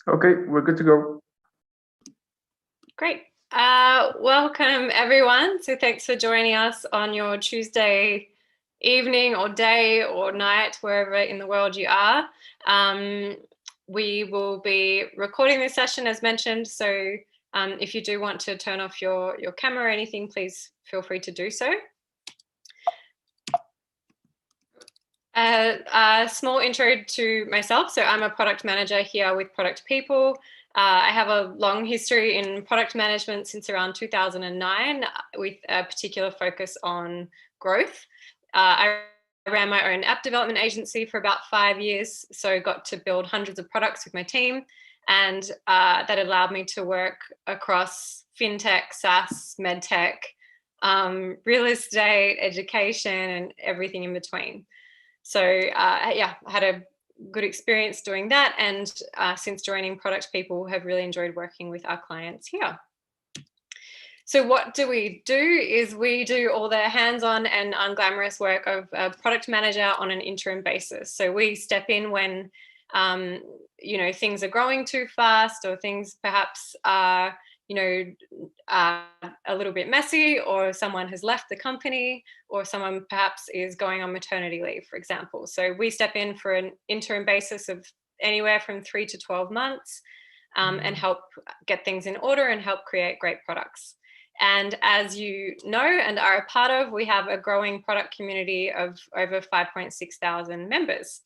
Okay, we're good to go. Great. Welcome, everyone. So thanks for joining us on your Tuesday evening or day or night, wherever in the world you are. We will be recording this session as mentioned. So if you do want to turn off your camera or anything, please feel free to do so. A small intro to myself. So I'm a product manager here with Product People. I have a long history in product management since around 2009 with a particular focus on growth. I ran my own app development agency for about 5 years, so got to build hundreds of products with my team, and that allowed me to work across fintech, SaaS, medtech, real estate, education, and everything in between. So yeah, I had a good experience doing that, and since joining Product People, have really enjoyed working with our clients here. So what do? Is we do all the hands-on and unglamorous work of a product manager on an interim basis. So we step in when things are growing too fast, or things perhaps are a little bit messy, or someone has left the company, or someone perhaps is going on maternity leave, for example. So we step in for an interim basis of anywhere from 3 to 12 months and help get things in order and help create great products. And as you know and are a part of, we have a growing product community of over 5.6 thousand members.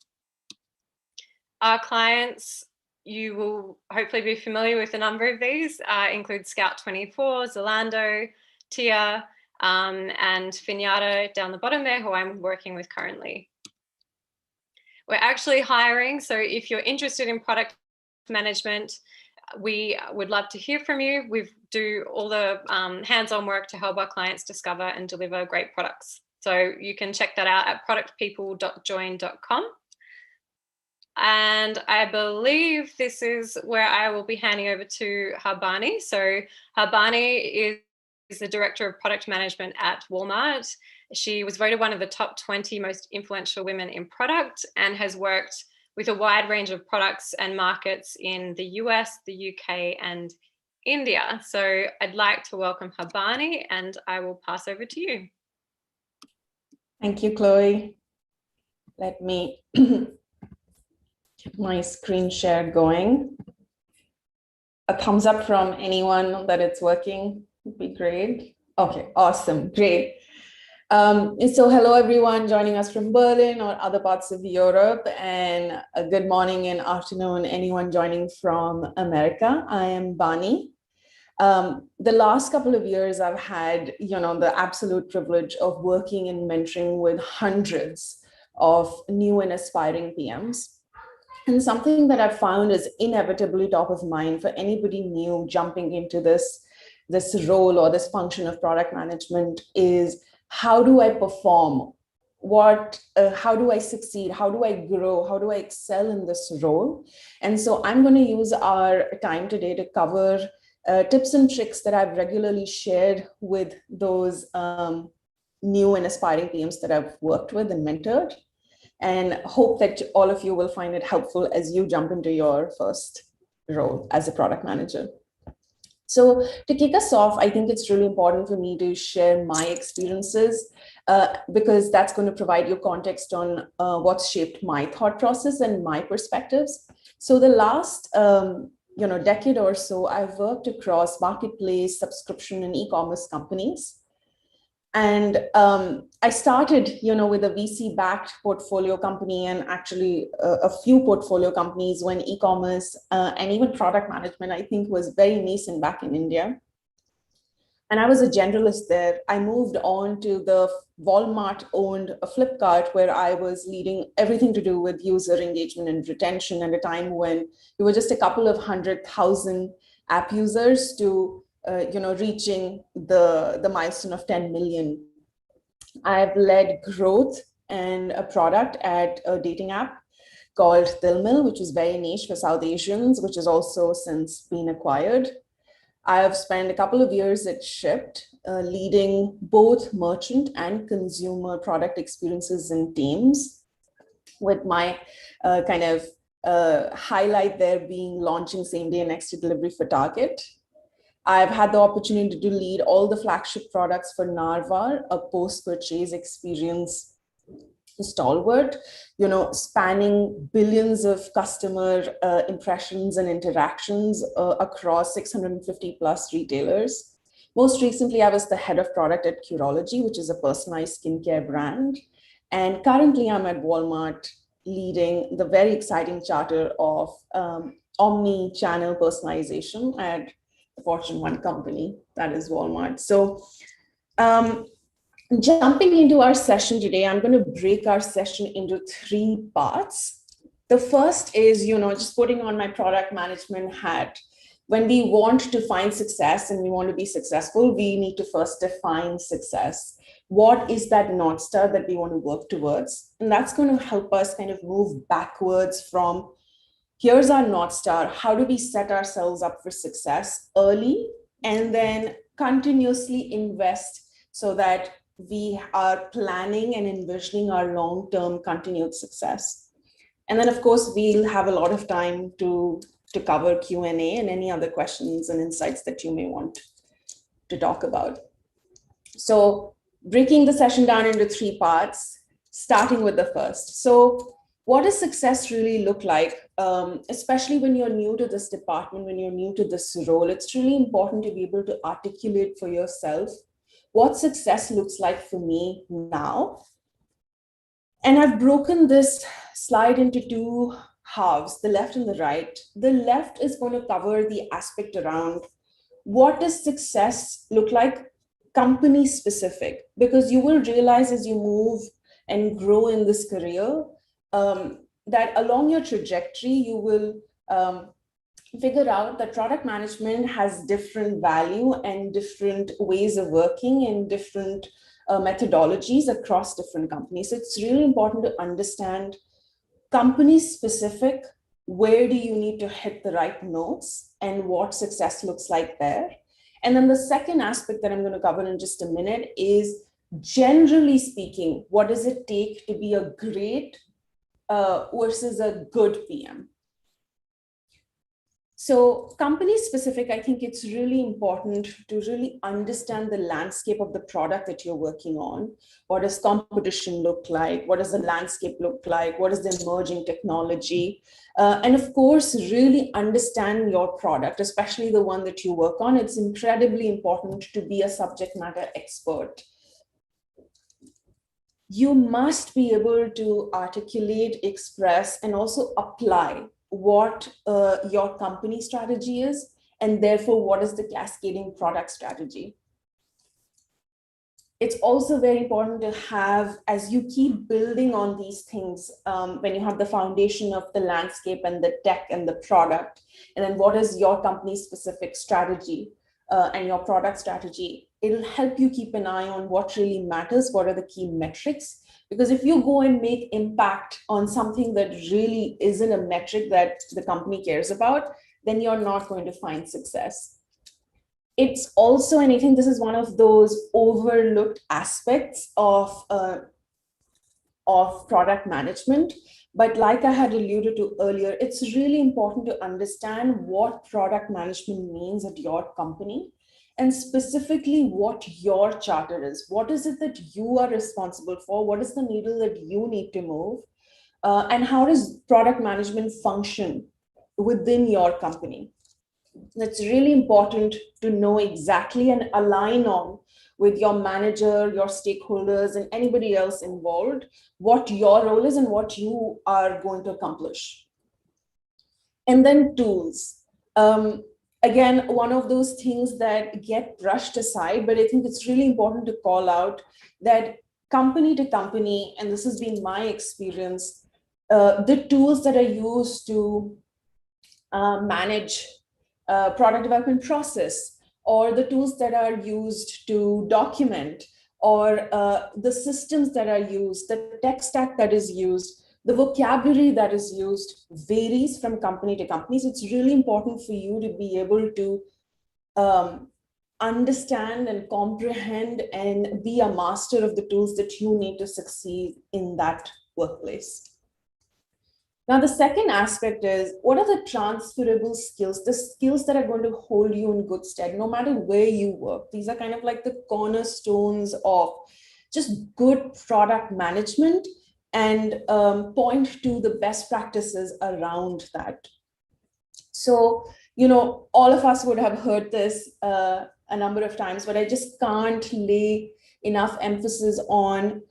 Our clients, you will hopefully be familiar with a number of these, include Scout24, Zalando, Tia, and Finata down the bottom there, who I'm working with currently. We're actually hiring, so if you're interested in product management, we would love to hear from you. We do all the hands-on work to help our clients discover and deliver great products. So you can check that out at productpeople.join.com. And I believe this is where I will be handing over to Harbani. So Harbani is the Director of Product Management at Walmart. She was voted one of the top 20 most influential women in product and has worked with a wide range of products and markets in the US, the UK, and India. So I'd like to welcome Harbani, and I will pass over to you. Thank you, Chloe. Let me get my screen share going. A thumbs up from anyone that it's working would be great. Okay, awesome, great. So hello everyone joining us from Berlin or other parts of Europe, and a good morning and afternoon anyone joining from America. I am Barney. The last couple of years I've had the absolute privilege of working and mentoring with hundreds of new and aspiring PMs. And something that I've found is inevitably top of mind for anybody new jumping into this role or this function of product management is, how do I perform? How do I succeed? How do I grow? How do I excel in this role? And so I'm going to use our time today to cover tips and tricks that I've regularly shared with those new and aspiring PMs that I've worked with and mentored, and hope that all of you will find it helpful as you jump into your first role as a product manager. So to kick us off, I think it's really important for me to share my experiences because that's going to provide you context on what's shaped my thought process and my perspectives. So the last decade or so, I've worked across marketplace, subscription, and e-commerce companies. And I started, with a VC-backed portfolio company, and actually a few portfolio companies when e-commerce and even product management, I think, was very nascent back in India. And I was a generalist there. I moved on to the Walmart-owned Flipkart, where I was leading everything to do with user engagement and retention at a time when we were just a couple of 100,000 app users to reaching the milestone of 10 million. I've led growth and a product at a dating app called Dilmil, which is very niche for South Asians, which has also since been acquired. I have spent a couple of years at Shipt, leading both merchant and consumer product experiences and teams with my kind of highlight there being launching same day and next day delivery for Target. I've had the opportunity to lead all the flagship products for Narvar, a post-purchase experience stalwart, spanning billions of customer impressions and interactions across 650 plus retailers. Most recently, I was the head of product at Curology, which is a personalized skincare brand. And currently, I'm at Walmart leading the very exciting charter of omni-channel personalization at the Fortune 1 company, that is Walmart. So jumping into our session today, I'm going to break our session into 3 parts. The first is, just putting on my product management hat. When we want to find success and we want to be successful, we need to first define success. What is that North Star that we want to work towards? And that's going to help us kind of move backwards from, here's our North Star. How do we set ourselves up for success early and then continuously invest so that we are planning and envisioning our long-term continued success? And then, of course, we'll have a lot of time to cover Q&A and any other questions and insights that you may want to talk about. So breaking the session down into 3 parts, starting with the first. So what does success really look like, especially when you're new to this department, when you're new to this role? It's really important to be able to articulate for yourself what success looks like for me now. And I've broken this slide into 2 halves, the left and the right. The left is going to cover the aspect around what does success look like company specific, because you will realize as you move and grow in this career that along your trajectory, you will figure out that product management has different value and different ways of working and different methodologies across different companies. So it's really important to understand company specific, where do you need to hit the right notes and what success looks like there. And then the second aspect that I'm going to cover in just a minute is, generally speaking, what does it take to be a great versus a good PM? So company specific, I think it's really important to really understand the landscape of the product that you're working on. What does competition look like? What does the landscape look like? What is the emerging technology? And of course, really understand your product, especially the one that you work on. It's incredibly important to be a subject matter expert. You must be able to articulate, express, and also apply what your company strategy is, and therefore what is the cascading product strategy. It's also very important to have, as you keep building on these things, when you have the foundation of the landscape and the tech and the product, and then what is your company's specific strategy and your product strategy, it'll help you keep an eye on what really matters, what are the key metrics. Because if you go and make impact on something that really isn't a metric that the company cares about, then you're not going to find success. It's also, and I think this is one of those overlooked aspects of product management, but like I had alluded to earlier, it's really important to understand what product management means at your company, and specifically what your charter is. What is it that you are responsible for? What is the needle that you need to move? And how does product management function within your company? It's really important to know exactly and align on with your manager, your stakeholders, and anybody else involved, what your role is and what you are going to accomplish. And then tools. Again, one of those things that get brushed aside, but I think it's really important to call out that company to company, and this has been my experience, the tools that are used to manage product development process, or the tools that are used to document, or the systems that are used, the tech stack that is used, the vocabulary that is used varies from company to company. So it's really important for you to be able to understand and comprehend and be a master of the tools that you need to succeed in that workplace. Now, the second aspect is, what are the transferable skills, the skills that are going to hold you in good stead, no matter where you work? These are kind of like the cornerstones of just good product management, and point to the best practices around that. So, all of us would have heard this a number of times, but I just can't lay enough emphasis on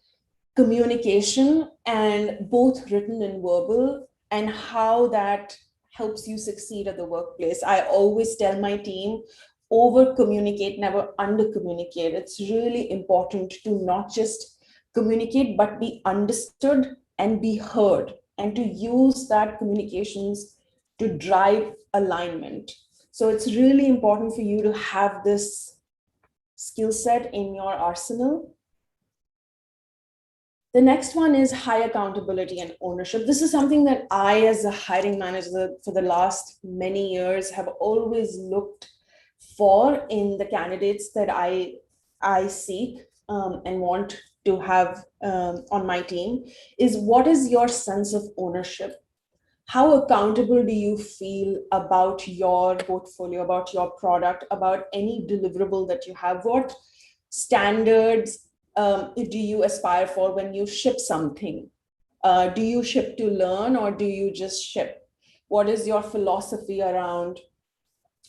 communication, and both written and verbal, and how that helps you succeed at the workplace. I always tell my team, over communicate, never under communicate. It's really important to not just communicate, but be understood and be heard, and to use that communications to drive alignment. So it's really important for you to have this skill set in your arsenal. The next one is high accountability and ownership. This is something that I, as a hiring manager for the last many years, have always looked for in the candidates that I seek and want to have on my team, is what is your sense of ownership? How accountable do you feel about your portfolio, about your product, about any deliverable that you have? What standards do you aspire for when you ship something? Do you ship to learn, or do you just ship? What is your philosophy around,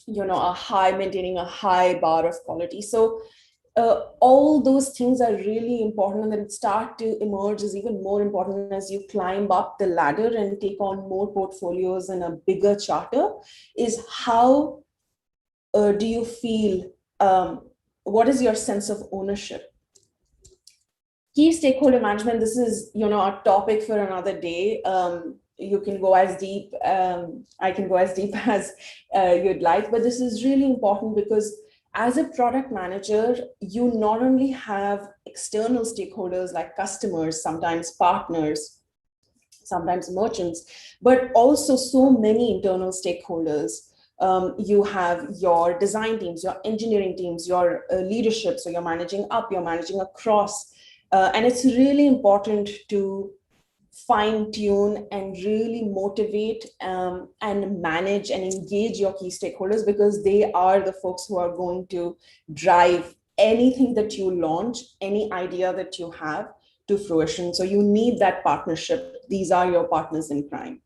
maintaining a high bar of quality? So all those things are really important, and then start to emerge as even more important as you climb up the ladder and take on more portfolios and a bigger charter, is how do you feel, what is your sense of ownership? Key stakeholder management, this is, a topic for another day. You can go as deep, I can go as deep as you'd like, but this is really important because as a product manager, you not only have external stakeholders like customers, sometimes partners, sometimes merchants, but also so many internal stakeholders. You have your design teams, your engineering teams, your leadership. So you're managing up, you're managing across. And it's really important to fine tune and really motivate and manage and engage your key stakeholders, because they are the folks who are going to drive anything that you launch, any idea that you have to fruition. So you need that partnership. These are your partners in crime.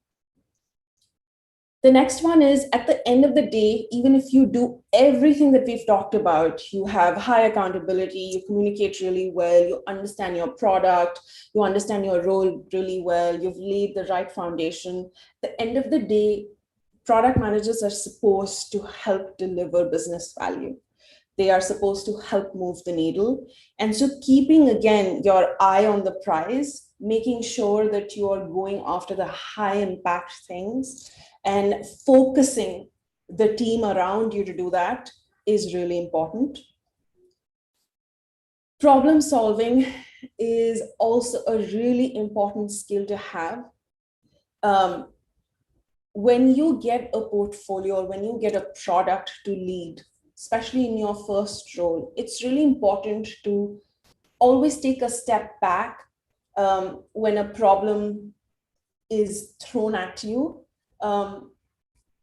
The next one is, at the end of the day, even if you do everything that we've talked about, you have high accountability, you communicate really well, you understand your product, you understand your role really well, you've laid the right foundation. At the end of the day, product managers are supposed to help deliver business value. They are supposed to help move the needle. And so keeping, again, your eye on the prize, making sure that you are going after the high impact things and focusing the team around you to do that is really important. Problem solving is also a really important skill to have. When you get a portfolio, or when you get a product to lead, especially in your first role, it's really important to always take a step back when a problem is thrown at you,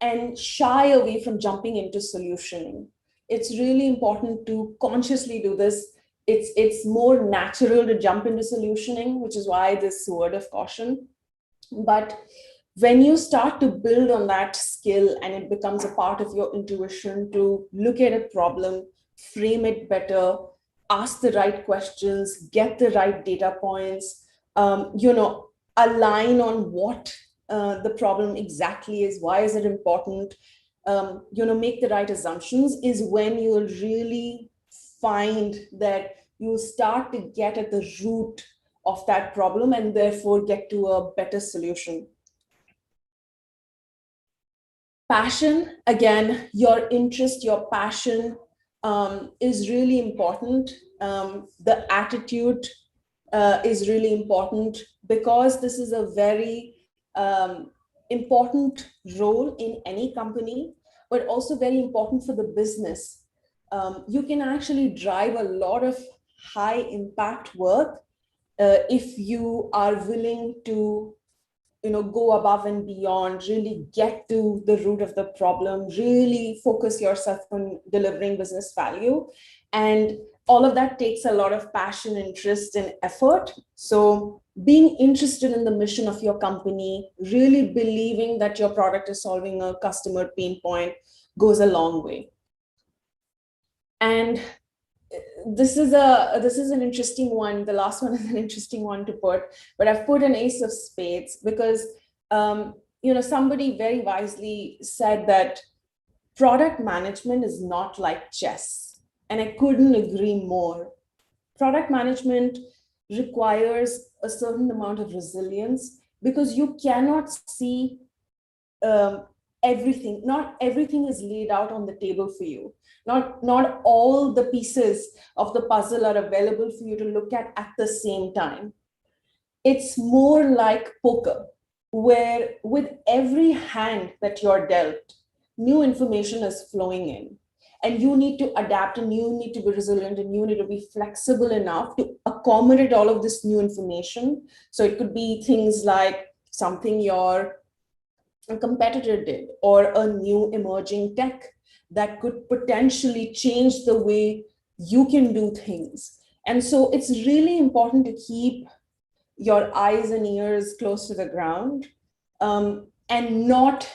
and shy away from jumping into solutioning. It's really important to consciously do this. It's more natural to jump into solutioning, which is why this word of caution. But when you start to build on that skill and it becomes a part of your intuition to look at a problem, frame it better, ask the right questions, get the right data points, align on what the problem exactly is, why is it important, make the right assumptions, is when you'll really find that you start to get at the root of that problem and therefore get to a better solution. Passion, again, your interest, your passion is really important. The attitude is really important, because this is a very important role in any company, but also very important for the business. You can actually drive a lot of high impact work if you are willing to go above and beyond, really get to the root of the problem, really focus yourself on delivering business value. And all of that takes a lot of passion, interest, and effort. So being interested in the mission of your company, really believing that your product is solving a customer pain point goes a long way. And this is an interesting one. The last one is an interesting one to put, but I've put an ace of spades because somebody very wisely said that product management is not like chess, and I couldn't agree more. Product management requires a certain amount of resilience because you cannot see everything. Not everything is laid out on the table for you. Not all the pieces of the puzzle are available for you to look at the same time. It's more like poker, where with every hand that you're dealt, new information is flowing in. And you need to adapt, and you need to be resilient, and you need to be flexible enough to accommodate all of this new information. So it could be things like something your competitor did, or a new emerging tech that could potentially change the way you can do things. And so it's really important to keep your eyes and ears close to the ground, and not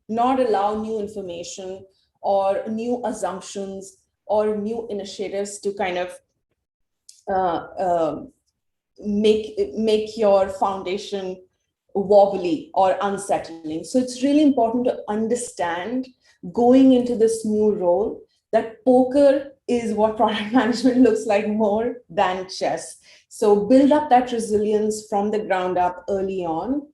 allow new information or new assumptions or new initiatives to kind of make your foundation wobbly or unsettling. So it's really important to understand going into this new role that poker is what product management looks like more than chess. So build up that resilience from the ground up early on.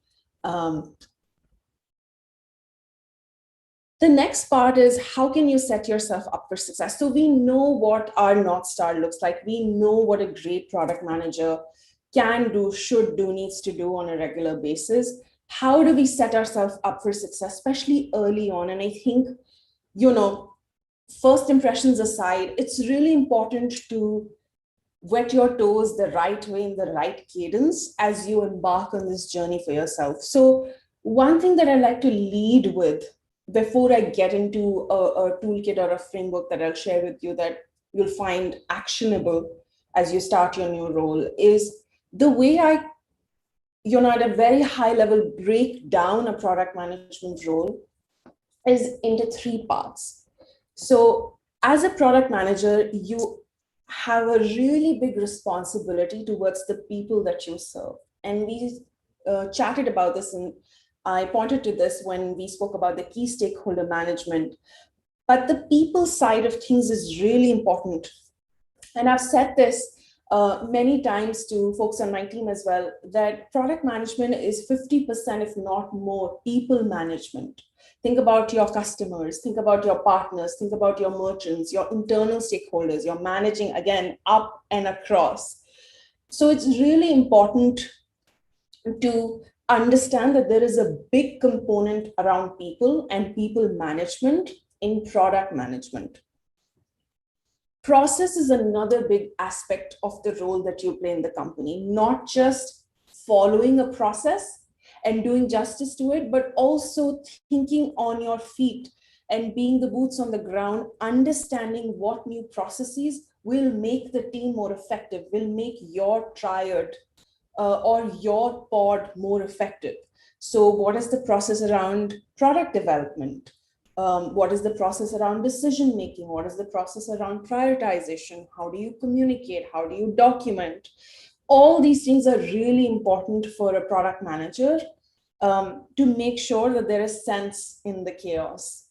The next part is, how can you set yourself up for success? So we know what our North Star looks like. We know what a great product manager can do, should do, needs to do on a regular basis. How do we set ourselves up for success, especially early on? And I think, first impressions aside, it's really important to wet your toes the right way, in the right cadence, as you embark on this journey for yourself. So one thing that I like to lead with before I get into a toolkit or a framework that I'll share with you that you'll find actionable as you start your new role is the way I, at a very high level, break down a product management role is into 3 parts. So as a product manager, you have a really big responsibility towards the people that you serve. And we chatted about this, and I pointed to this when we spoke about the key stakeholder management. But the people side of things is really important. And I've said this many times to folks on my team as well, that product management is 50%, if not more, people management. Think about your customers, think about your partners, think about your merchants, your internal stakeholders. You're managing, again, up and across. So it's really important to understand that there is a big component around people and people management in product management. Process is another big aspect of the role that you play in the company, not just following a process and doing justice to it, but also thinking on your feet and being the boots on the ground, understanding what new processes will make the team more effective, will make your triad or your pod more effective. So what is the process around product development? What is the process around decision making? What is the process around prioritization? How do you communicate? How do you document? All these things are really important for a product manager to make sure that there is sense in the chaos.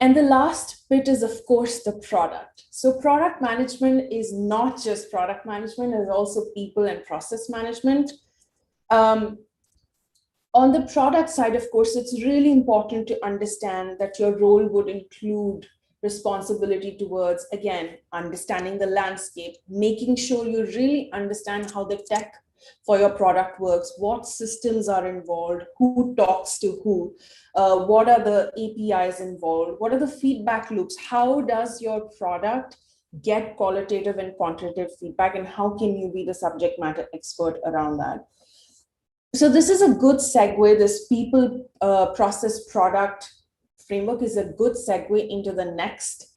And the last bit is, of course, the product. So product management is not just product management, it's also people and process management. On the product side, of course, it's really important to understand that your role would include responsibility towards, again, understanding the landscape, making sure you really understand how the tech for your product works, what systems are involved, who talks to who, what are the APIs involved, what are the feedback loops, how does your product get qualitative and quantitative feedback, and how can you be the subject matter expert around that. So this is a good segue. This people, process, product framework is a good segue into the next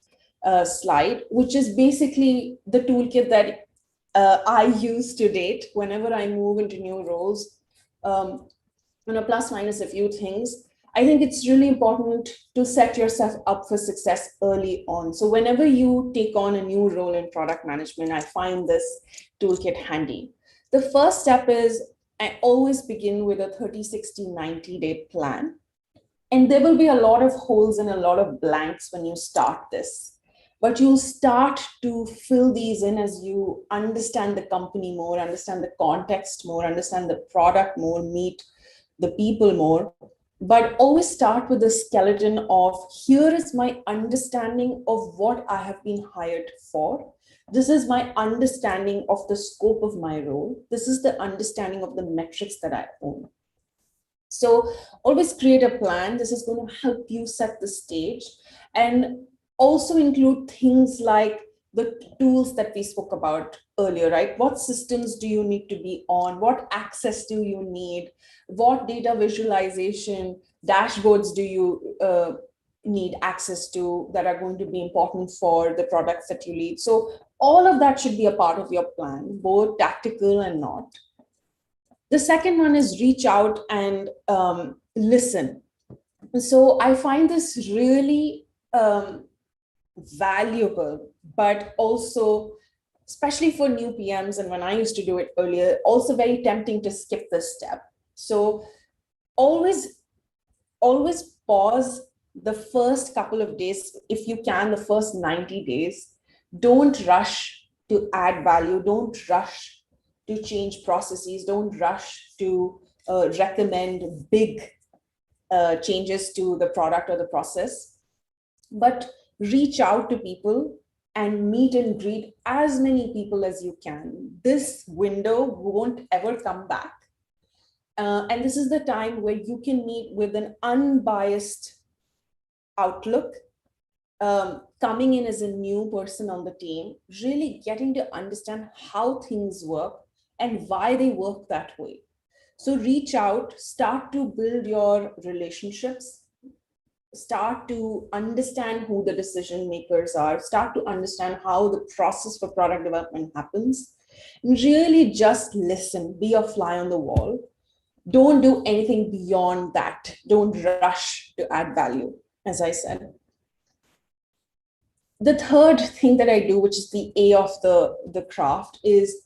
slide, which is basically the toolkit that I use to date whenever I move into new roles. Plus minus a few things. I think it's really important to set yourself up for success early on. So whenever you take on a new role in product management, I find this toolkit handy. The first step is I always begin with a 30, 60, 90-day plan. And there will be a lot of holes and a lot of blanks when you start this. But you'll start to fill these in as you understand the company more, understand the context more, understand the product more, meet the people more. But always start with the skeleton of here is my understanding of what I have been hired for. This is my understanding of the scope of my role. This is the understanding of the metrics that I own. So always create a plan. This is going to help you set the stage, and also include things like the tools that we spoke about earlier, right? What systems do you need to be on? What access do you need? What data visualization dashboards do you need access to that are going to be important for the products that you lead? So all of that should be a part of your plan, both tactical and not. The second one is reach out and listen. So I find this really valuable, but also, especially for new PMs, and when I used to do it earlier, also very tempting to skip this step. So always pause the first couple of days, if you can, the first 90 days. Don't rush to add value. Don't rush to change processes. Don't rush to recommend big changes to the product or the process, but reach out to people and meet and greet as many people as you can. This window won't ever come back. And this is the time where you can meet with an unbiased outlook, coming in as a new person on the team, really getting to understand how things work and why they work that way. So reach out, start to build your relationships, start to understand who the decision makers are, start to understand how the process for product development happens. Really just listen, be a fly on the wall. Don't do anything beyond that. Don't rush to add value, as I said. The third thing that I do, which is the A of the craft, is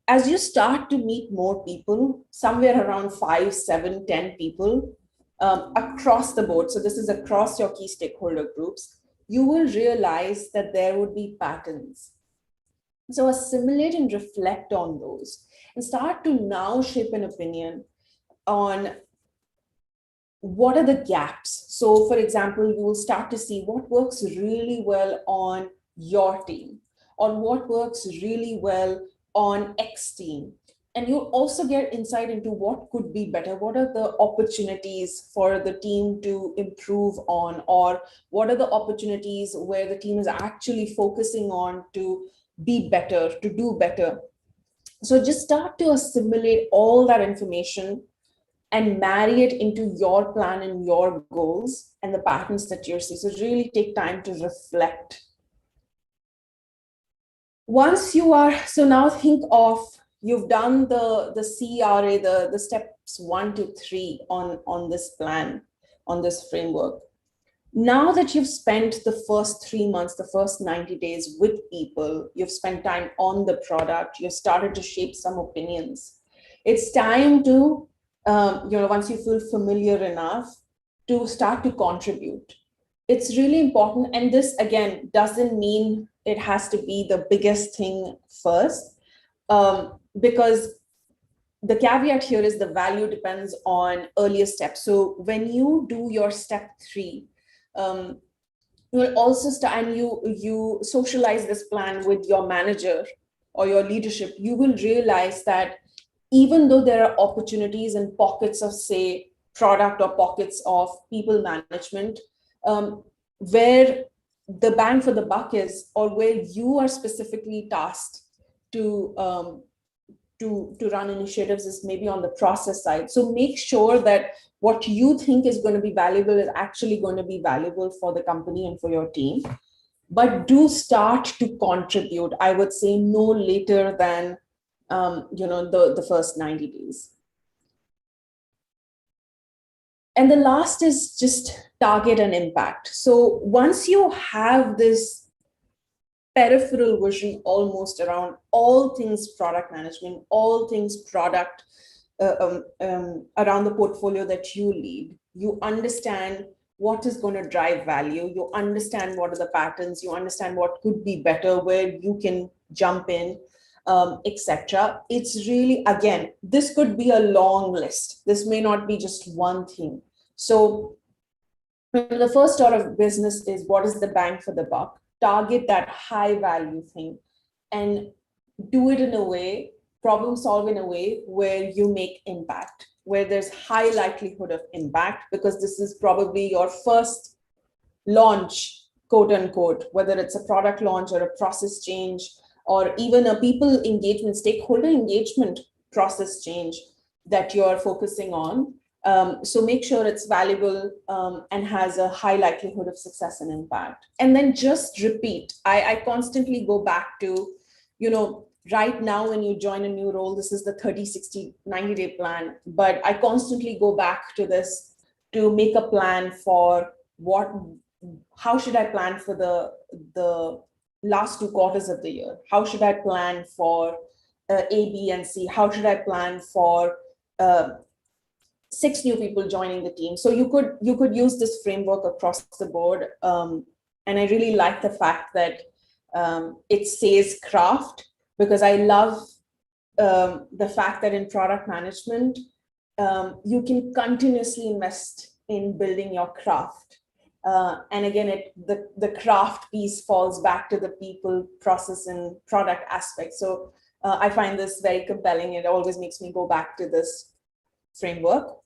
as you start to meet more people, somewhere around 5, 7, 10 people across the board, so this is across your key stakeholder groups, you will realize that there would be patterns. So assimilate and reflect on those and start to now shape an opinion on what are the gaps. So for example, you will start to see what works really well on your team, or what works really well on X team. And you'll also get insight into what could be better. What are the opportunities for the team to improve on, or what are the opportunities where the team is actually focusing on to be better, to do better. So just start to assimilate all that information and marry it into your plan and your goals and the patterns that you're seeing. So really take time to reflect. Once you are, so now think of, you've done the CRA, the steps 1 to 3 on this plan, on this framework. Now that you've spent the first 3 months, the first 90 days with people, you've spent time on the product, you've started to shape some opinions. It's time to, once you feel familiar enough, to start to contribute. It's really important. And this, again, doesn't mean it has to be the biggest thing first, because the caveat here is the value depends on earlier steps. So when you do your step 3, you will also start, and you socialize this plan with your manager or your leadership, you will realize that even though there are opportunities and pockets of, say, product or pockets of people management, where the bang for the buck is, or where you are specifically tasked to to run initiatives is maybe on the process side. So make sure that what you think is going to be valuable is actually going to be valuable for the company and for your team. But do start to contribute, I would say no later than the first 90 days. And the last is just target and impact. So once you have this peripheral vision almost around all things product management, all things product around the portfolio that you lead, you understand what is going to drive value, you understand what are the patterns, you understand what could be better, where you can jump in, etc. It's really, again, this could be a long list. This may not be just one thing. So the first order of business is, what is the bang for the buck? Target that high value thing and do it in a way, problem solve in a way where you make impact, where there's high likelihood of impact, because this is probably your first launch, quote unquote, whether it's a product launch or a process change, or even a people engagement, stakeholder engagement process change that you're focusing on. So make sure it's valuable and has a high likelihood of success and impact. And then just repeat. I constantly go back to, right now when you join a new role, this is the 30, 60, 90-day plan. But I constantly go back to this to make a plan for how should I plan for the last 2 quarters of the year? How should I plan for A, B, and C? How should I plan for 6 new people joining the team? So you could use this framework across the board. And I really like the fact that it says craft, because I love the fact that in product management, you can continuously invest in building your craft. And again, the craft piece falls back to the people, process, and product aspect. So I find this very compelling. It always makes me go back to this framework.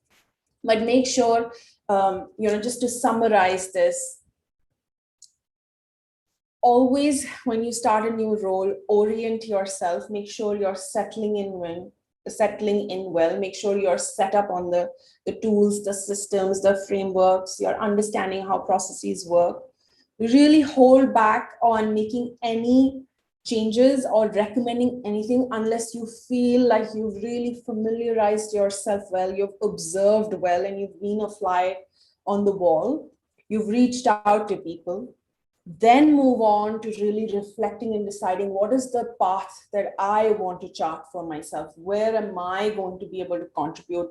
But make sure, just to summarize this, always when you start a new role, orient yourself, make sure you're settling in well, make sure you're set up on the tools, the systems, the frameworks, you're understanding how processes work. Really hold back on making any changes or recommending anything unless you feel like you've really familiarized yourself well, you've observed well, and you've been a fly on the wall, you've reached out to people. Then move on to really reflecting and deciding, what is the path that I want to chart for myself? Where am I going to be able to contribute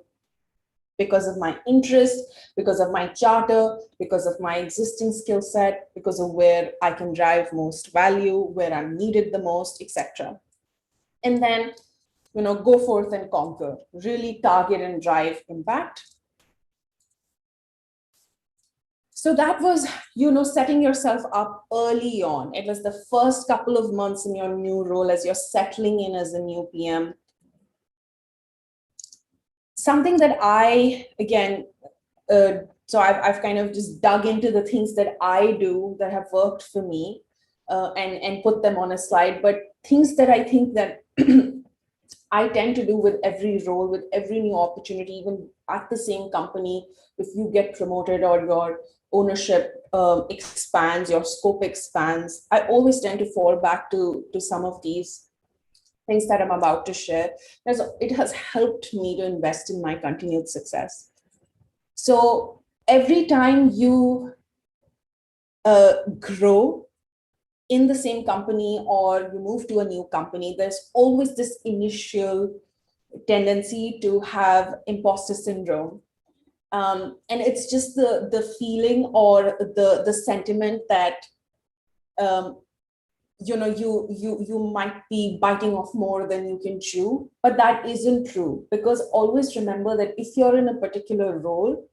because of my interest, because of my charter, because of my existing skill set, because of where I can drive most value, where I'm needed the most, etc. And then, go forth and conquer, really target and drive impact. So that was, setting yourself up early on. It was the first couple of months in your new role as you're settling in as a new PM. Something that so I've kind of just dug into the things that I do that have worked for me and put them on a slide, but things that I think that I tend to do with every role, with every new opportunity, even at the same company, if you get promoted or your ownership expands, your scope expands, I always tend to fall back to some of these things that I'm about to share. It has helped me to invest in my continued success. So every time you grow in the same company or you move to a new company, there's always this initial tendency to have imposter syndrome. And it's just the feeling or the sentiment that you might be biting off more than you can chew, but that isn't true, because always remember that if you're in a particular role,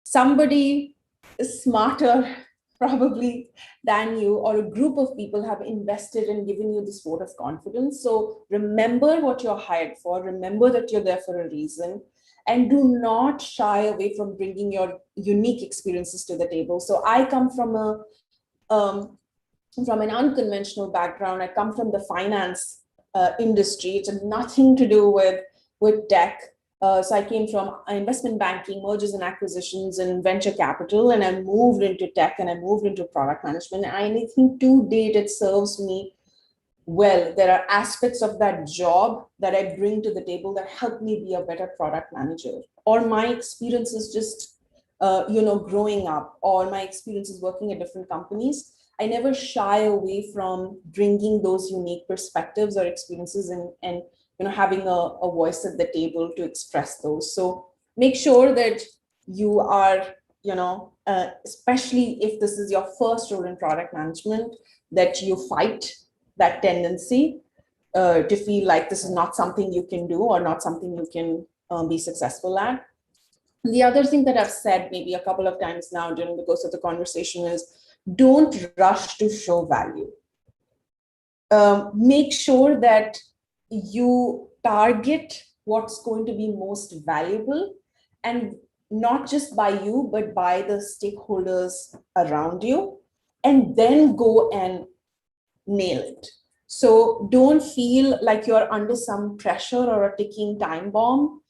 somebody is smarter probably than you, or a group of people have invested and given you this vote of confidence. So remember what you're hired for, remember that you're there for a reason, and do not shy away from bringing your unique experiences to the table. So I come from an unconventional background. I come from the finance industry. It's nothing to do with tech. So I came from investment banking, mergers and acquisitions, and venture capital, and I moved into tech and I moved into product management. And I think to date, it serves me well. There are aspects of that job that I bring to the table that help me be a better product manager, or my experiences just, growing up, or my experiences working at different companies. I never shy away from bringing those unique perspectives or experiences and having a voice at the table to express those. So make sure that you are, especially if this is your first role in product management, that you fight that tendency to feel like this is not something you can do or not something you can be successful at. The other thing that I've said maybe a couple of times now during the course of the conversation is don't rush to show value. Make sure that you target what's going to be most valuable, and not just by you, but by the stakeholders around you, and then go and nail it. So don't feel like you're under some pressure or a ticking time bomb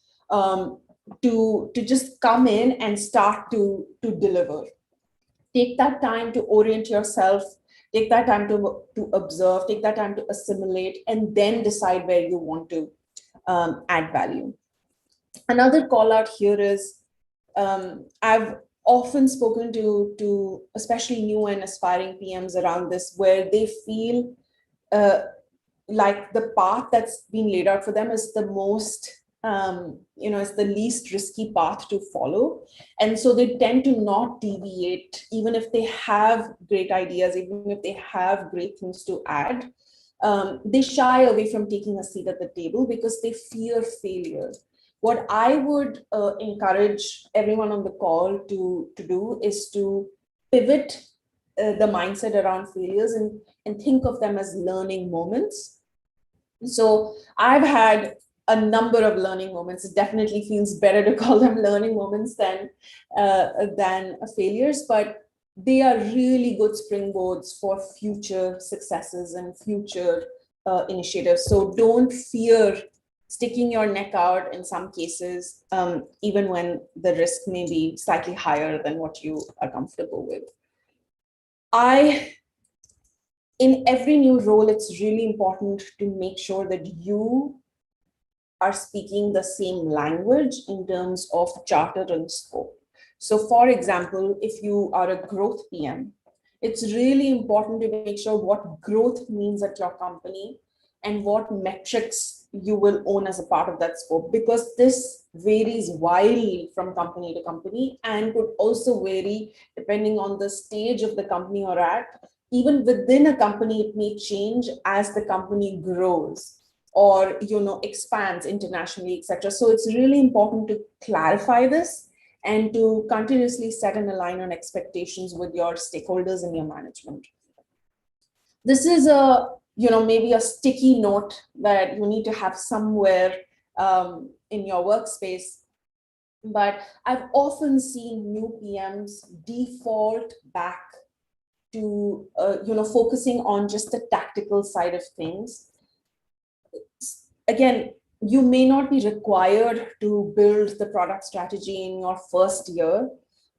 to just come in and start to deliver. Take that time to orient yourself, take that time to observe, take that time to assimilate, and then decide where you want to add value. Another call out here is I've often spoken to especially new and aspiring PMs around this, where they feel like the path that's been laid out for them is the most is the least risky path to follow. And so they tend to not deviate, even if they have great ideas, even if they have great things to add. They shy away from taking a seat at the table because they fear failure. What I would encourage everyone on the call to do is to pivot the mindset around failures and think of them as learning moments. So I've had a number of learning moments. It definitely feels better to call them learning moments than failures, but they are really good springboards for future successes and future initiatives. So don't fear sticking your neck out in some cases, even when the risk may be slightly higher than what you are comfortable with. In every new role, it's really important to make sure that you are speaking the same language in terms of charter and scope. So for example, if you are a growth PM, it's really important to make sure what growth means at your company and what metrics you will own as a part of that scope, because this varies wildly from company to company and could also vary depending on the stage of the company you're at. Even within a company, it may change as the company grows or expands internationally, etc. So it's really important to clarify this and to continuously set and align on expectations with your stakeholders and your management. This is maybe a sticky note that you need to have somewhere in your workspace. But I've often seen new PMs default back to focusing on just the tactical side of things. Again, you may not be required to build the product strategy in your first year,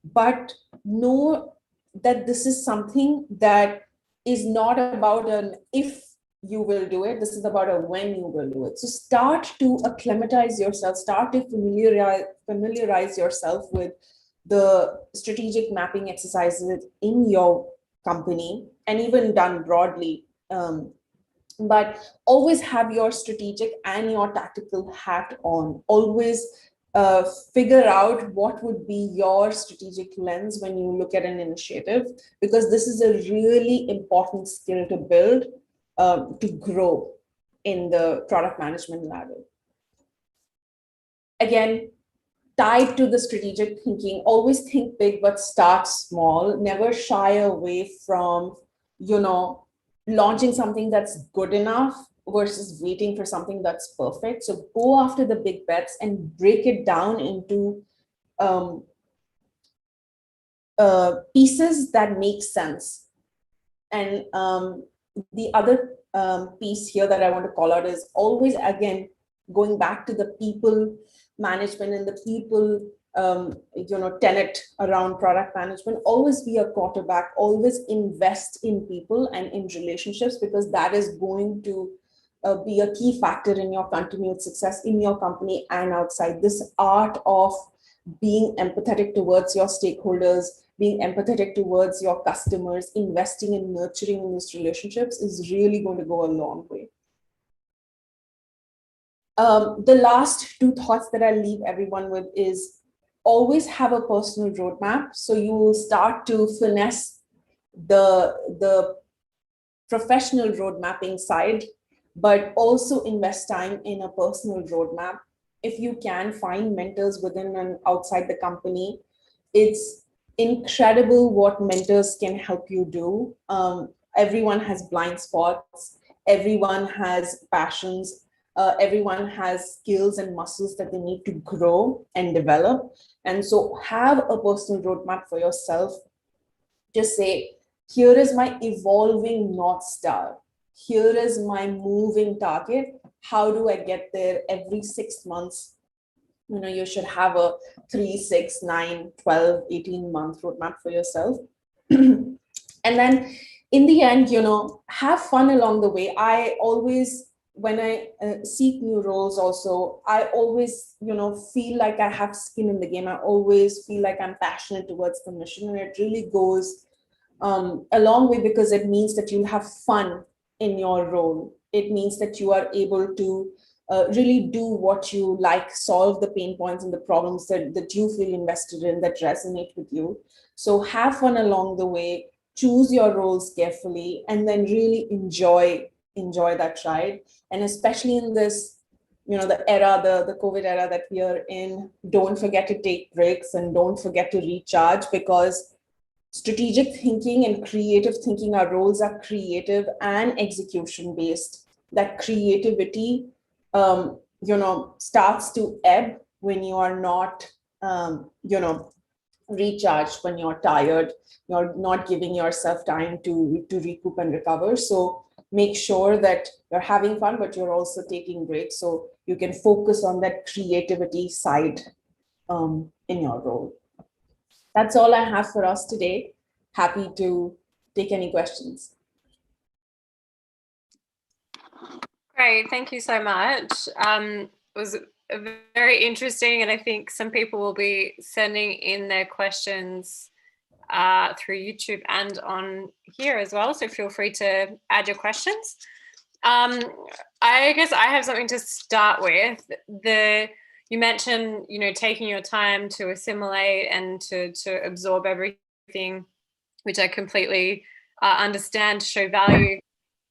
but know that this is something that is not about an if you will do it, this is about a when you will do it. So start to acclimatize yourself, start to familiarize yourself with the strategic mapping exercises in your company and even done broadly. But always have your strategic and your tactical hat on. Always figure out what would be your strategic lens when you look at an initiative, because this is a really important skill to build to grow in the product management ladder. Again, tied to the strategic thinking, always think big, but start small. Never shy away from, launching something that's good enough versus waiting for something that's perfect. So go after the big bets and break it down into pieces that make sense. And The other piece here that I want to call out is always, again, going back to the people management and the people tenet around product management. Always be a quarterback, always invest in people and in relationships, because that is going to be a key factor in your continued success in your company and outside. This art of being empathetic towards your stakeholders, being empathetic towards your customers, investing and nurturing in these relationships is really going to go a long way. The last two thoughts that I leave everyone with is always have a personal roadmap. So you will start to finesse the professional road mapping side, but also invest time in a personal roadmap. If you can find mentors within and outside the company, it's incredible what mentors can help you do. Everyone has blind spots, everyone has passions, everyone has skills and muscles that they need to grow and develop. And so have a personal roadmap for yourself. Just say, here is my evolving North Star. Here is my moving target. How do I get there every 6 months? You should have a 3, 6, 9, 12, 18-month roadmap for yourself. And then in the end, have fun along the way. I always, when I seek new roles also, I always, feel like I have skin in the game. I always feel like I'm passionate towards the mission, and it really goes a long way, because it means that you'll have fun in your role. It means that you are able to really do what you like, solve the pain points and the problems that you feel invested in, that resonate with you. So have fun along the way, choose your roles carefully, and then really enjoy that ride. And especially in this, the era, the COVID era that we are in, don't forget to take breaks and don't forget to recharge, because strategic thinking and creative thinking, our roles are creative and execution based. That creativity starts to ebb when you are not recharged, when you're tired, you're not giving yourself time to recoup and recover. So make sure that you're having fun, but you're also taking breaks, so you can focus on that creativity side in your role. That's all I have for us today. Happy to take any questions. Great, thank you so much. It was very interesting, and I think some people will be sending in their questions through YouTube and on here as well, so feel free to add your questions. I guess I have something to start with. You mentioned, taking your time to assimilate and to absorb everything, which I completely understand, show value.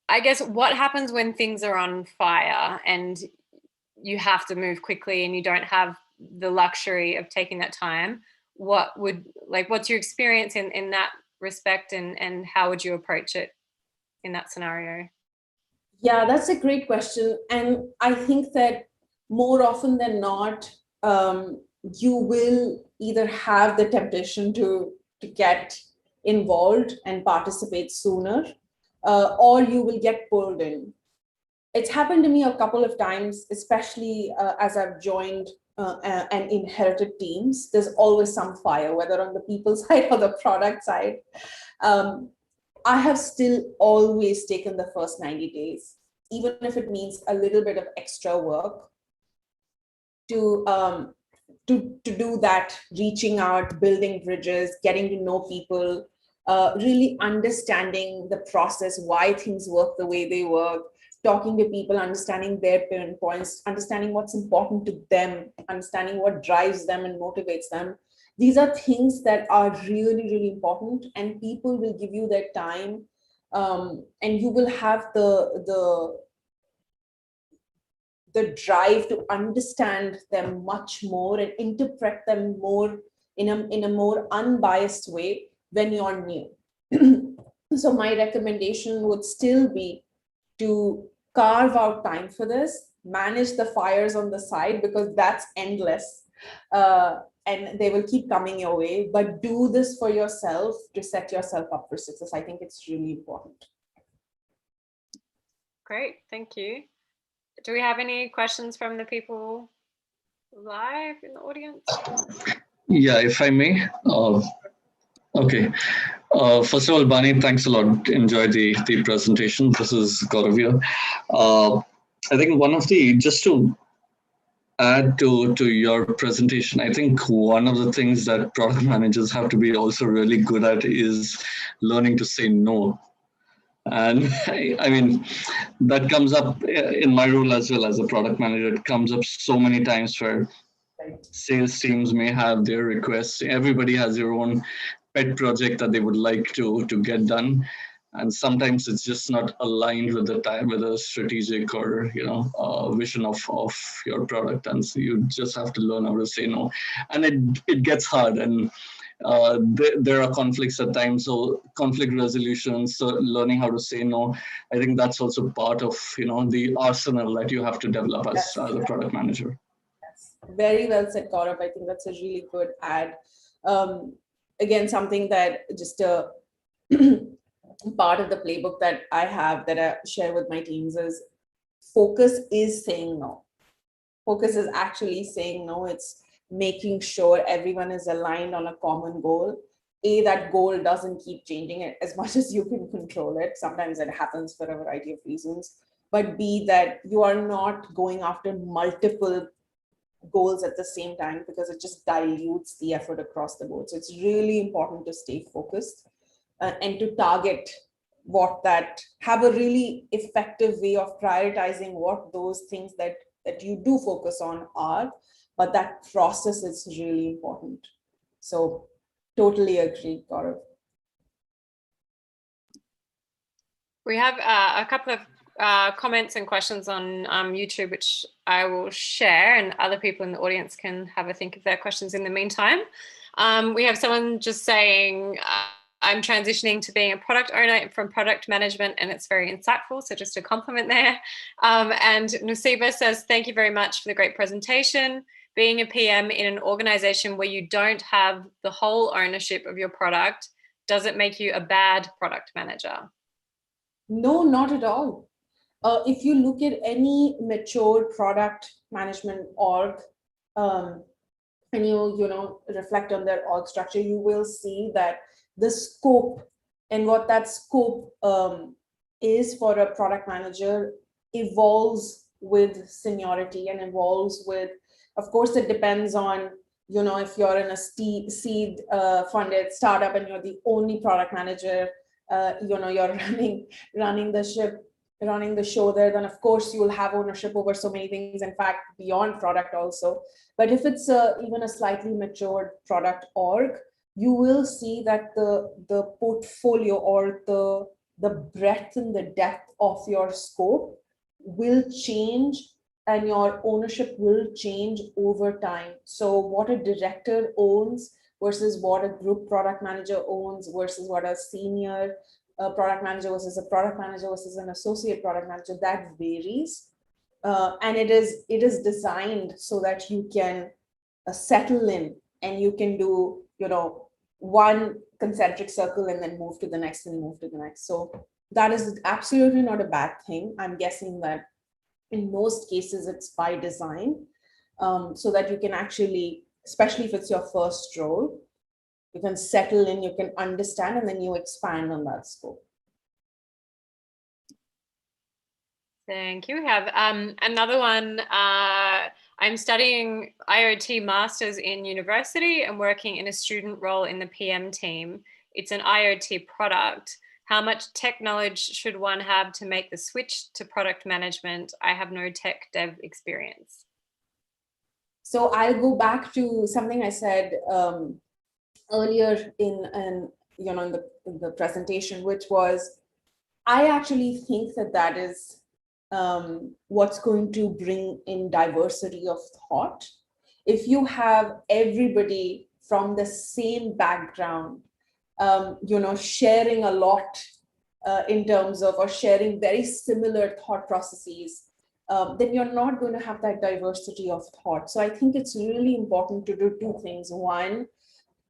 I guess what happens when things are on fire and you have to move quickly and you don't have the luxury of taking that time? What's your experience in that respect, and how would you approach it in that scenario? Yeah, that's a great question. And I think that more often than not, you will either have the temptation to get involved and participate sooner, or you will get pulled in. It's happened to me a couple of times, especially as I've joined and inherited teams. There's always some fire, whether on the people side or the product side. I have still always taken the first 90 days, even if it means a little bit of extra work, to do that, reaching out, building bridges, getting to know people, really understanding the process, why things work the way they work, talking to people, understanding their pain points, understanding what's important to them, understanding what drives them and motivates them. These are things that are really, really important, and people will give you their time, and you will have the drive to understand them much more and interpret them more in a more unbiased way when you're new. So my recommendation would still be to carve out time for this, manage the fires on the side, because that's endless. And they will keep coming your way, but do this for yourself to set yourself up for success. I think it's really important. Great, thank you. Do we have any questions from the people live in the audience? Yeah, if I may. Okay. First of all, Barney, thanks a lot. Enjoy the presentation. This is Gaurav here. I think just to add to your presentation, I think one of the things that product managers have to be also really good at is learning to say no. And I mean, that comes up in my role as well as a product manager. It comes up so many times where sales teams may have their requests. Everybody has their own pet project that they would like to get done, and sometimes it's just not aligned with the strategic or vision of your product, and so you just have to learn how to say no, and it gets hard, and there are conflicts at times, so conflict resolution, so learning how to say no, I think that's also part of the arsenal that you have to develop as a product manager. Very well said, Gaurav. I think that's a really good add. Again, something that just a part of the playbook that I have that I share with my teams is focus is saying no. Focus is actually saying no. It's making sure everyone is aligned on a common goal. That goal doesn't keep changing it as much as you can control it. Sometimes it happens for a variety of reasons. But B, that you are not going after multiple goals at the same time, because it just dilutes the effort across the board. So it's really important to stay focused and to target have a really effective way of prioritizing what those things that you do focus on are, but that process is really important. So totally agree, Gaurav. We have a couple of comments and questions on YouTube, which I will share, and other people in the audience can have a think of their questions in the meantime. We have someone just saying, I'm transitioning to being a product owner from product management, and it's very insightful. So just a compliment there. And Nusiba says, thank you very much for the great presentation. Being a PM in an organization where you don't have the whole ownership of your product, does it make you a bad product manager? No, not at all. If you look at any mature product management org, and you reflect on their org structure, you will see that the scope and what that scope is for a product manager evolves with seniority and evolves with, of course, it depends on, if you're in a seed funded startup and you're the only product manager, you're running the ship, running the show there, then of course you'll have ownership over so many things, in fact, beyond product also. But if it's even a slightly matured product org, you will see that the portfolio or the breadth and the depth of your scope will change, and your ownership will change over time. So what a director owns versus what a group product manager owns versus what a senior product manager versus a product manager versus an associate product manager, that varies. And it is designed so that you can settle in and you can do, one concentric circle and then move to the next and move to the next. So that is absolutely not a bad thing. I'm guessing that in most cases it's by design, so that you can actually, especially if it's your first role, you can settle in, you can understand, and then you expand on that scope. Thank you. We have another one. I'm studying IoT Masters in university and working in a student role in the PM team. It's an IoT product. How much tech knowledge should one have to make the switch to product management? I have no tech dev experience. So I'll go back to something I said earlier in the presentation, which was, I actually think that is what's going to bring in diversity of thought. If you have everybody from the same background, sharing a lot in terms of, or sharing very similar thought processes, then you're not going to have that diversity of thought. So I think it's really important to do two things. One,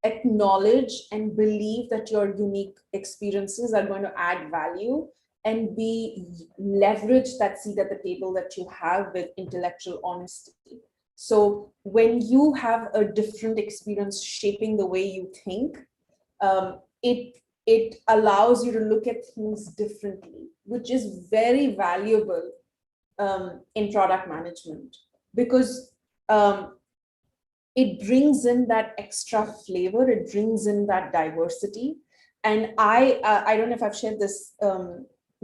acknowledge and believe that your unique experiences are going to add value, and leverage that seat at the table that you have with intellectual honesty. So when you have a different experience shaping the way you think, it allows you to look at things differently, which is very valuable in product management, because it brings in that extra flavor, it brings in that diversity. And I don't know if I've shared this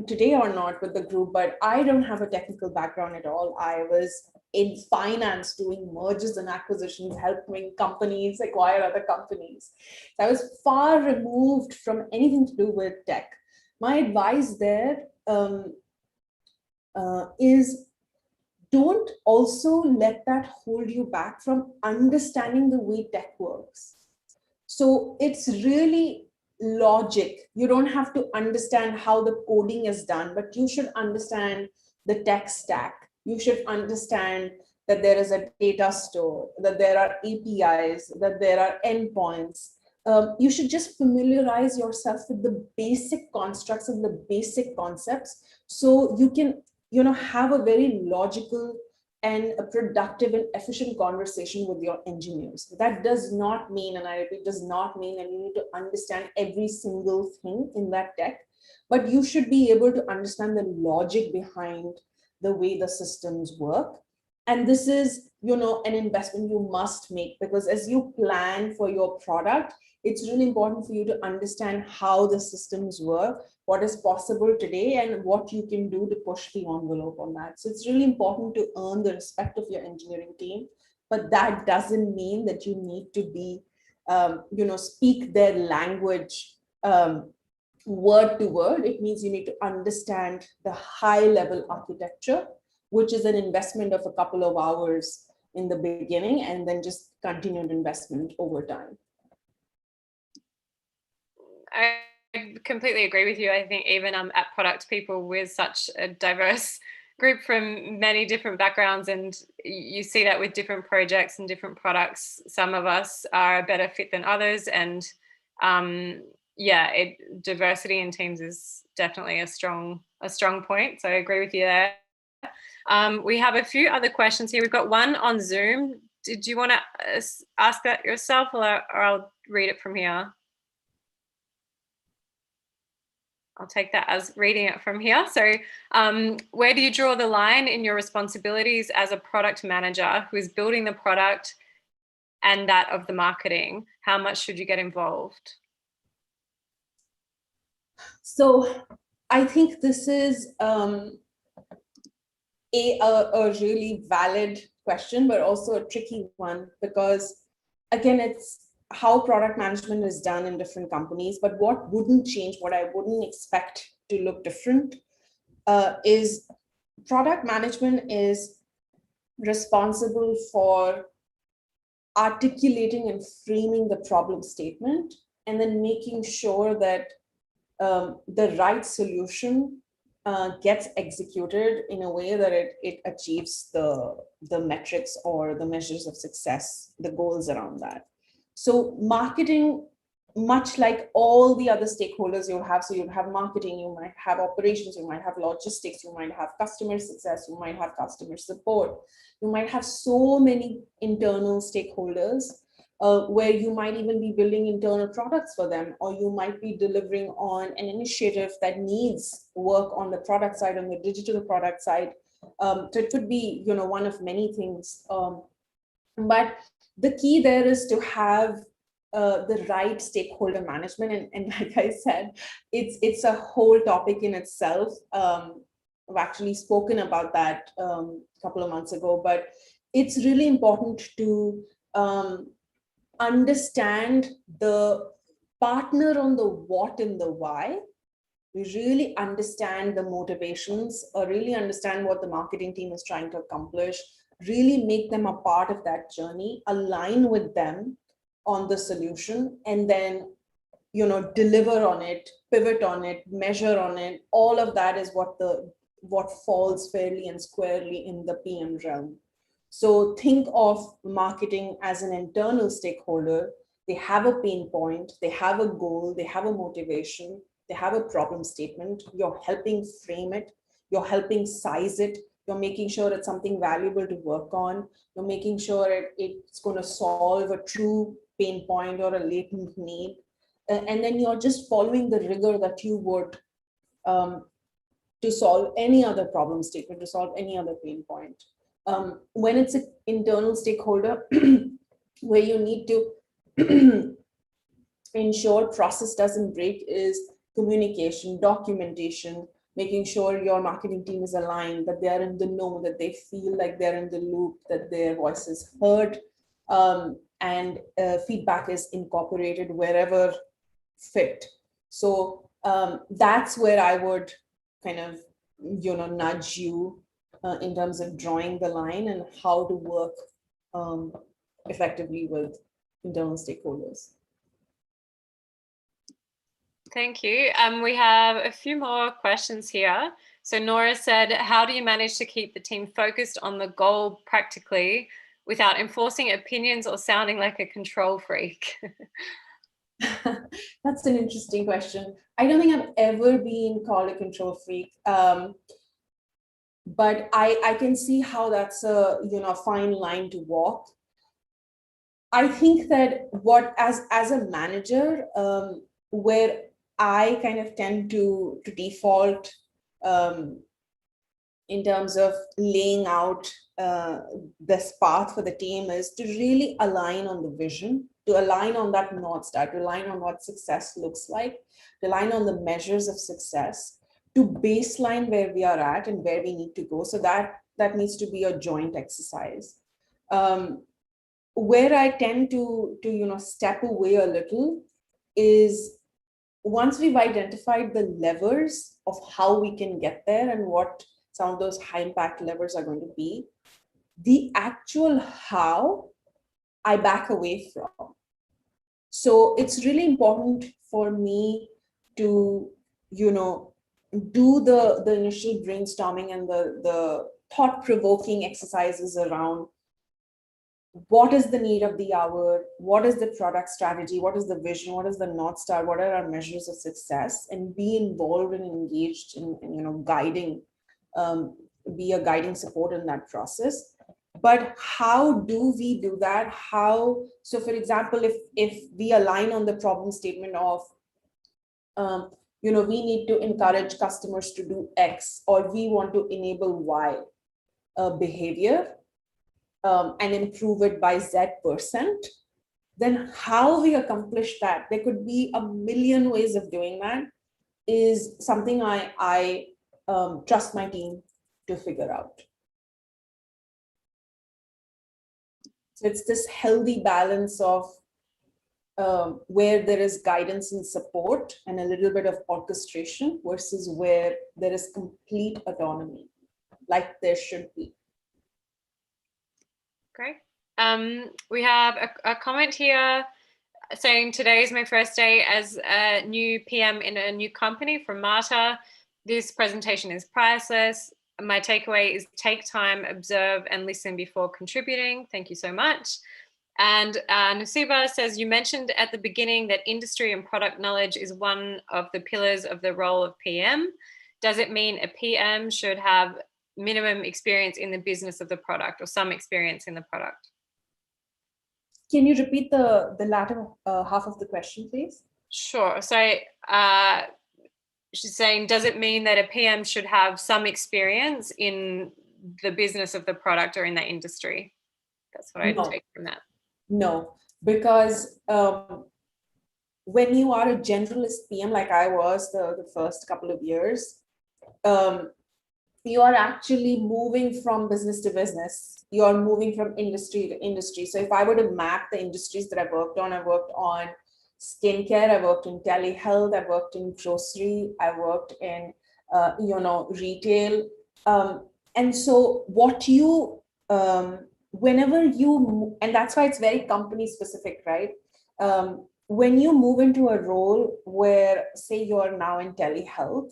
today or not with the group, but I don't have a technical background at all. I was in finance doing mergers and acquisitions, helping companies acquire other companies. So I was far removed from anything to do with tech. My advice there is, don't also let that hold you back from understanding the way tech works. So it's really logic. You don't have to understand how the coding is done, but you should understand the tech stack. You should understand that there is a data store, that there are APIs, that there are endpoints. You should just familiarize yourself with the basic constructs and the basic concepts, so you can have a very logical and a productive and efficient conversation with your engineers. That does not mean, and I repeat, does not mean that you need to understand every single thing in that tech, but you should be able to understand the logic behind the way the systems work. And this is, an investment you must make, because as you plan for your product, it's really important for you to understand how the systems work, what is possible today, and what you can do to push the envelope on that. So it's really important to earn the respect of your engineering team, but that doesn't mean that you need to be, speak their language word to word. It means you need to understand the high level architecture, which is an investment of a couple of hours in the beginning, and then just continued investment over time. I completely agree with you. I think even at Product People, we're such a diverse group from many different backgrounds, and you see that with different projects and different products. Some of us are a better fit than others, and diversity in teams is definitely a strong point. So I agree with you there. We have a few other questions here. We've got one on Zoom. Did you want to ask that yourself, or I'll read it from here? I'll take that as reading it from here. So where do you draw the line in your responsibilities as a product manager who is building the product and that of the marketing? How much should you get involved? So I think this is a really valid question, but also a tricky one, because again, it's how product management is done in different companies. But what wouldn't change, what I wouldn't expect to look different, is product management is responsible for articulating and framing the problem statement, and then making sure that the right solution gets executed in a way that it achieves the metrics or the measures of success, the goals around that. So marketing, much like all the other stakeholders you'll have, so you'll have marketing, you might have operations, you might have logistics, you might have customer success, you might have customer support, you might have so many internal stakeholders where you might even be building internal products for them, or you might be delivering on an initiative that needs work on the product side, on the digital product side. So it could be, one of many things. But the key there is to have the right stakeholder management. And like I said, it's a whole topic in itself. I've actually spoken about that a couple of months ago, but it's really important to understand the partner on the what and the why. We really understand the motivations, or really understand what the marketing team is trying to accomplish, really make them a part of that journey, align with them on the solution, and then deliver on it, pivot on it, measure on it. All of that is what falls fairly and squarely in the PM realm. So think of marketing as an internal stakeholder. They have a pain point, they have a goal, they have a motivation. they have a problem statement, you're helping frame it, you're helping size it, you're making sure it's something valuable to work on, you're making sure it's going to solve a true pain point or a latent need. And then you're just following the rigor that you would to solve any other problem statement, to solve any other pain point. When it's an internal stakeholder, where you need to ensure process doesn't break, is communication, documentation, making sure your marketing team is aligned, that they're in the know, that they feel like they're in the loop, that their voice is heard, and feedback is incorporated wherever fit. So that's where I would kind of, nudge you in terms of drawing the line and how to work effectively with internal stakeholders. Thank you. We have a few more questions here. So Nora said, how do you manage to keep the team focused on the goal practically without enforcing opinions or sounding like a control freak? That's an interesting question. I don't think I've ever been called a control freak, but I can see how that's a fine line to walk. I think that as a manager, where I kind of tend to default in terms of laying out this path for the team, is to really align on the vision, to align on that North Star, to align on what success looks like, to align on the measures of success, to baseline where we are at and where we need to go. So that needs to be a joint exercise. Where I tend to step away a little is once we've identified the levers of how we can get there and what some of those high impact levers are going to be, the actual how I back away from. So it's really important for me to, do the initial brainstorming and the thought-provoking exercises around what is the need of the hour, what is the product strategy, what is the vision, what is the North Star, what are our measures of success, and be involved and engaged in guiding, be a guiding support in that process. But how do we do that? So for example, if we align on the problem statement of, we need to encourage customers to do X, or we want to enable Y behavior, and improve it by Z%, then how we accomplish that, there could be a million ways of doing that, is something I trust my team to figure out. So it's this healthy balance of where there is guidance and support and a little bit of orchestration versus where there is complete autonomy, like there should be. Great. We have a comment here saying, today is my first day as a new PM in a new company, from Marta. This presentation is priceless. My takeaway is take time, observe, and listen before contributing. Thank you so much. And Nusiba says, you mentioned at the beginning that industry and product knowledge is one of the pillars of the role of PM. Does it mean a PM should have minimum experience in the business of the product, or some experience in the product? Can you repeat the latter half of the question, please? Sure. So she's saying, does it mean that a PM should have some experience in the business of the product or in that industry? That's what I take from that. No, because when you are a generalist PM, like I was the first couple of years, you are actually moving from business to business. You are moving from industry to industry. So if I were to map the industries that I've worked on skincare, I worked in telehealth, I worked in grocery, I worked in, retail. And so what you, whenever you, and that's why it's very company specific, right? When you move into a role where, say, you're now in telehealth,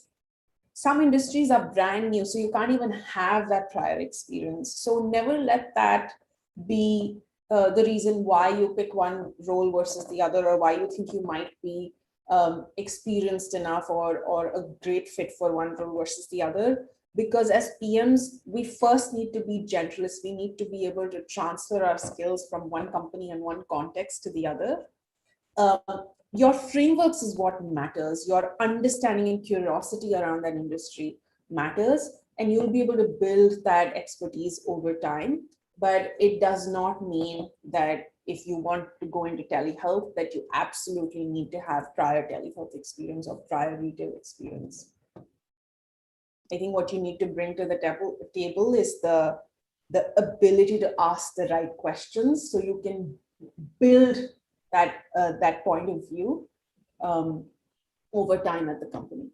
some industries are brand new, so you can't even have that prior experience. So never let that be the reason why you pick one role versus the other, or why you think you might be experienced enough or a great fit for one role versus the other. Because as PMs, we first need to be generalists. We need to be able to transfer our skills from one company and one context to the other. Your frameworks is what matters. Your understanding and curiosity around that industry matters, and you'll be able to build that expertise over time. But it does not mean that if you want to go into telehealth, that you absolutely need to have prior telehealth experience or prior retail experience. I think what you need to bring to the table is the ability to ask the right questions, so you can build that point of view over time at the company.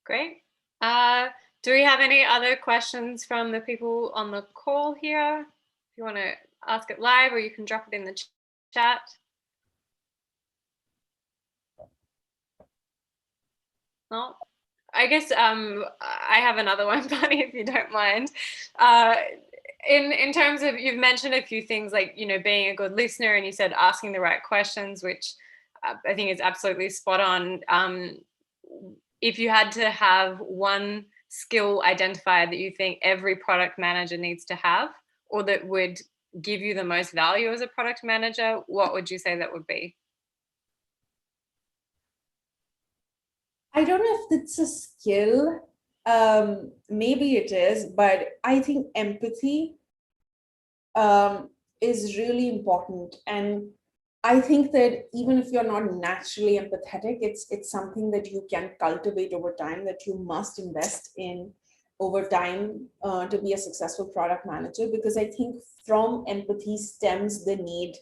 Great. Do we have any other questions from the people on the call here? If you want to ask it live, or you can drop it in the chat. No, I guess I have another one, Barney, if you don't mind. In terms of, you've mentioned a few things like, you know, being a good listener, and you said asking the right questions, which I think is absolutely spot on. If you had to have one skill identifier that you think every product manager needs to have, or that would give you the most value as a product manager, what would you say that would be? I don't know if it's a skill. Maybe it is, but I think empathy is really important. And I think that even if you're not naturally empathetic, it's something that you can cultivate over time, that you must invest in over time to be a successful product manager. Because I think from empathy stems the need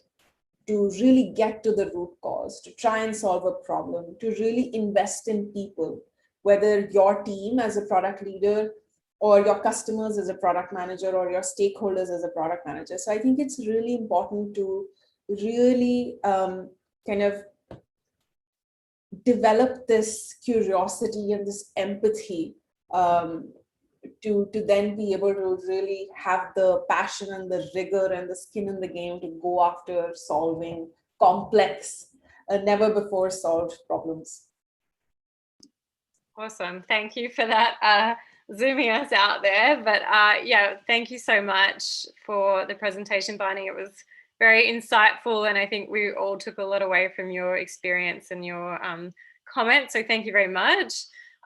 to really get to the root cause, to try and solve a problem, to really invest in people, whether your team as a product leader or your customers as a product manager or your stakeholders as a product manager. So I think it's really important to really kind of develop this curiosity and this empathy to then be able to really have the passion and the rigor and the skin in the game to go after solving complex, never before solved problems. Awesome. Thank you for that, zooming us out there. But yeah, thank you so much for the presentation, Barney. It was very insightful, and I think we all took a lot away from your experience and your comments. So thank you very much.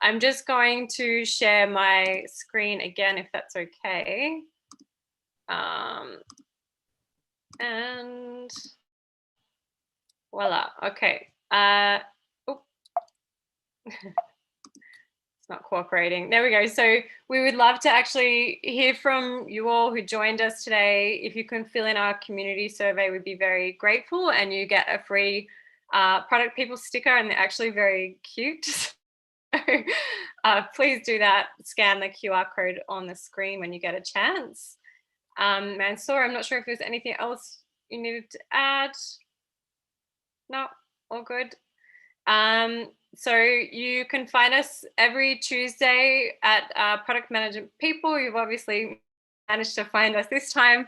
I'm just going to share my screen again, if that's okay. And voila, okay. Oh. It's not cooperating. There we go. So we would love to actually hear from you all who joined us today. If you can fill in our community survey, we'd be very grateful, and you get a free product people sticker, and they're actually very cute. Please do that. Scan the QR code on the screen when you get a chance. Mansoor, I'm not sure if there's anything else you needed to add. No, all good. So you can find us every Tuesday at Product Management People. You've obviously managed to find us this time.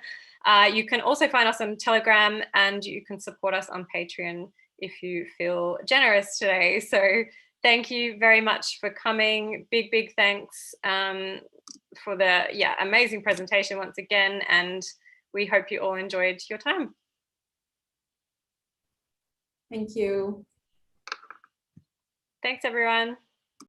You can also find us on Telegram, and you can support us on Patreon if you feel generous today. So thank you very much for coming. Big thanks for the amazing presentation once again, and we hope you all enjoyed your time. Thank you. Thanks, everyone.